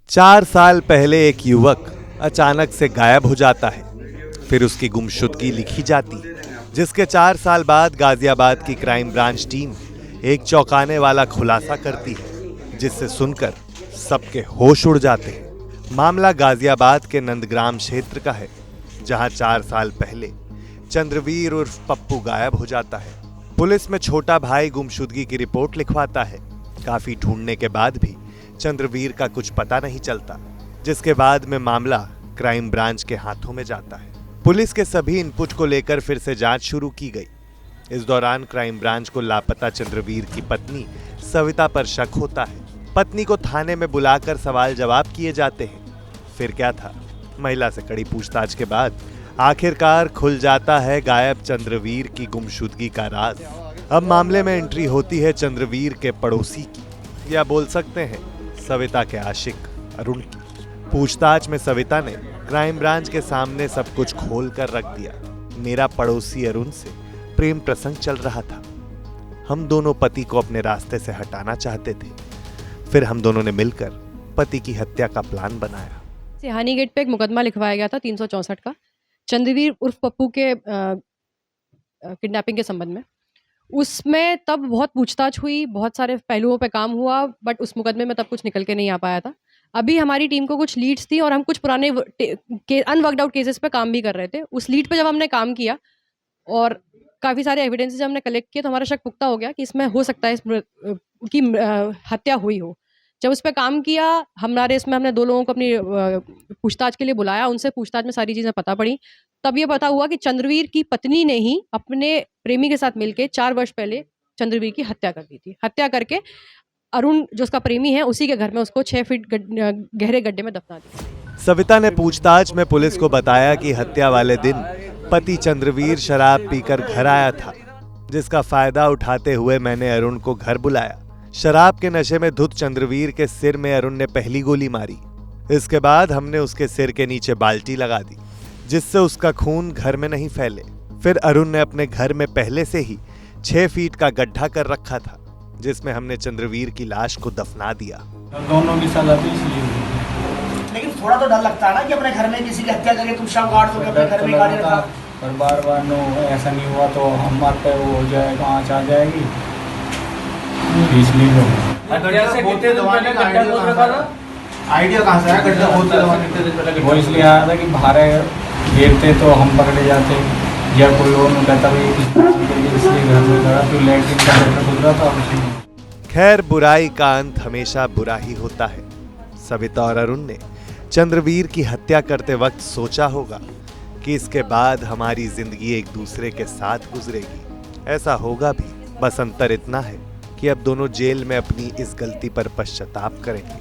4 साल पहले एक युवक अचानक से गायब हो जाता है। फिर उसकी गुमशुदगी लिखी जाती है, जिसके 4 साल बाद गाजियाबाद की क्राइम ब्रांच टीम एक चौंकाने वाला खुलासा करती है, जिससे सुनकर सबके होश उड़ जाते हैं। मामला गाजियाबाद के नंदग्राम क्षेत्र का है, जहां 4 साल पहले चंद्रवीर उर्फ पप्पू गायब हो जाता है। पुलिस में छोटा भाई गुमशुदगी की रिपोर्ट लिखवाता है। काफी ढूंढने के बाद भी चंद्रवीर का कुछ पता नहीं चलता, जिसके बाद में मामला क्राइम ब्रांच के हाथों में जाता है। पुलिस के सभी इनपुट को लेकर फिर से जांच शुरू की गई। इस दौरान क्राइम ब्रांच को लापता चंद्रवीर की पत्नी सविता पर शक होता है। पत्नी को थाने में बुलाकर सवाल जवाब किए जाते हैं। फिर क्या था? महिला से कड़ी पूछताछ के बाद आखिरकार खुल जाता है गायब चंद्रवीर की गुमशुदगी का राज। अब मामले में एंट्री होती है चंद्रवीर के पड़ोसी की, या बोल सकते हैं सविता के आशिक अरुण की। पूछताछ में सविता ने क्राइम ब्रांच के सामने सब कुछ खोल कर रख दिया। मेरा पड़ोसी अरुण से प्रेम प्रसंग चल रहा था। हम दोनों पति को अपने रास्ते से हटाना चाहते थे। फिर हम दोनों ने मिलकर पति की हत्या का प्लान बनाया। सिहानी गेट पे एक मुकदमा लिखवाया गया था 364 का, चंद्रवीर उर्फ पप्पू के किडनैपिंग के संबंध में। उसमें तब बहुत पूछताछ हुई, बहुत सारे पहलुओं पे काम हुआ, बट उस मुकदमे में तब कुछ निकल के नहीं आ पाया था। अभी हमारी टीम को कुछ लीड्स थी और हम कुछ पुराने अनवर्कड आउट केसेस पे काम भी कर रहे थे। उस लीड पे जब हमने काम किया और काफ़ी सारे एविडेंसेस हमने कलेक्ट किए, तो हमारा शक पुख्ता हो गया कि इसमें हो सकता है की हत्या हुई हो। जब उस पर काम किया, हमने 2 लोगों को अपनी पूछताछ के लिए बुलाया। उनसे पूछताछ में सारी चीज़ें पता पड़ी। तब ये पता हुआ कि चंद्रवीर की पत्नी ने ही अपने प्रेमी के साथ मिलकर 4 वर्ष पहले चंद्रवीर की हत्या कर दी थी। हत्या करके अरुण जो उसका प्रेमी है, उसी के घर में उसको 6 फीट गहरे गड्ढे में दफना दिया। सविता ने पूछताछ में पुलिस को बताया कि हत्या वाले दिन पति चंद्रवीर शराब पीकर घर आया था, जिसका फायदा उठाते हुए मैंने अरुण को घर बुलाया। शराब के नशे में धुत चंद्रवीर के सिर में अरुण ने पहली गोली मारी। इसके बाद हमने उसके सिर के नीचे बाल्टी लगा दी, जिससे उसका खून घर में नहीं फैले। फिर अरुण ने अपने घर में पहले से ही 6 फीट का गड्ढा कर रखा था, जिसमें हमने चंद्रवीर की लाश को दफना दिया। दोनों की सजा तो इसलिए हुई। लेकिन थोड़ा तो डर लगता है ना कि अपने घर में किसी की हत्या करके तुम शव गाड़ दोगे अपने घर में गाड़ी रखा। पर बार नो ऐसा नहीं हुआ तो हमारे पे वो हो जाएगा, आँच आ जाएगी, इसलिए आइडिया कहाँ से आया गड्ढा खोदते? वो इसलिए आया था कि बाहर गिरते तो हम पकड़े जाते, या कोई और नहीं कहता इसलिए घर में गया, तो लैट्रिन का गड्ढा खुद रहा था उसी। खैर, बुराई का अंत हमेशा बुरा ही होता है। सविता और अरुण ने चंद्रवीर की हत्या करते वक्त सोचा होगा कि इसके बाद हमारी जिंदगी एक दूसरे के साथ गुजरेगी। ऐसा होगा भी, बस अंतर इतना है कि अब दोनों जेल में अपनी इस गलती पर पश्चाताप करेंगे।